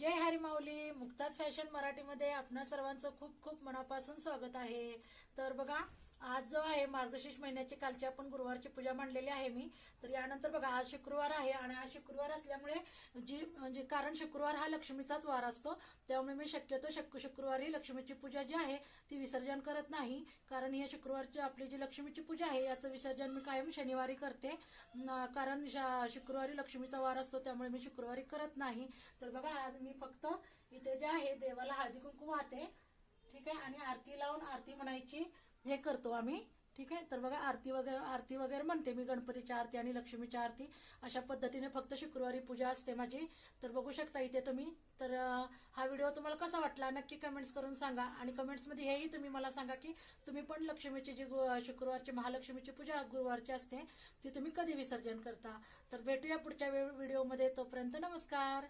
जय हरी माऊली. मुक्ताज fashion मराठीमध्ये आपणा सर्वांचं खूप खूप मनापासून स्वागत आहे. तर बघा, आज जो आहे मार्गशीर्ष महिन्याची कालची आपण गुरुवारची पूजा मांडलेली आहे मी. तर यानंतर बघा, आज शुक्रवार आहे आणि आज शुक्रवार असल्यामुळे म्हणजे कारण शुक्रवार हा लक्ष्मीचाच वार असतो, त्यामुळे मी शक्यतो शुक्रवारी लक्ष्मीची पूजा जी आहे ती विसर्जन करत नाही. कारण ही शुक्रवारची आपली जी लक्ष्मीची पूजा आहे याचं विसर्जन मी कायम शनिवारी करते. कारण शुक्रवारी लक्ष्मीचा वार असतो, त्यामुळे मी शुक्रवारी करत नाही. तर बघा, आज मी फक्त इथे जे आहे देवाला हळदी कुंकू वाहते, ठीक आहे, आणि आरती लावून आरती म्हणायची हे करतो आम्ही. ठीक आहे. तर बघा, आरती वगैरे म्हणते मी, गणपतीची आरती आणि लक्ष्मीची आरती अशा पद्धतीने फक्त शुक्रवारी पूजा असते माझी. तर बघू शकता इथे तुम्ही. तर हा व्हिडिओ तुम्हाला कसा वाटला नक्की कमेंट्स करून सांगा, आणि कमेंट्समध्ये हेही तुम्ही मला सांगा की तुम्ही पण लक्ष्मीची जी शुक्रवारची महालक्ष्मीची पूजा गुरुवारची असते ती तुम्ही कधी विसर्जन करता. तर भेटूया पुढच्या व्हिडिओमध्ये. तोपर्यंत नमस्कार.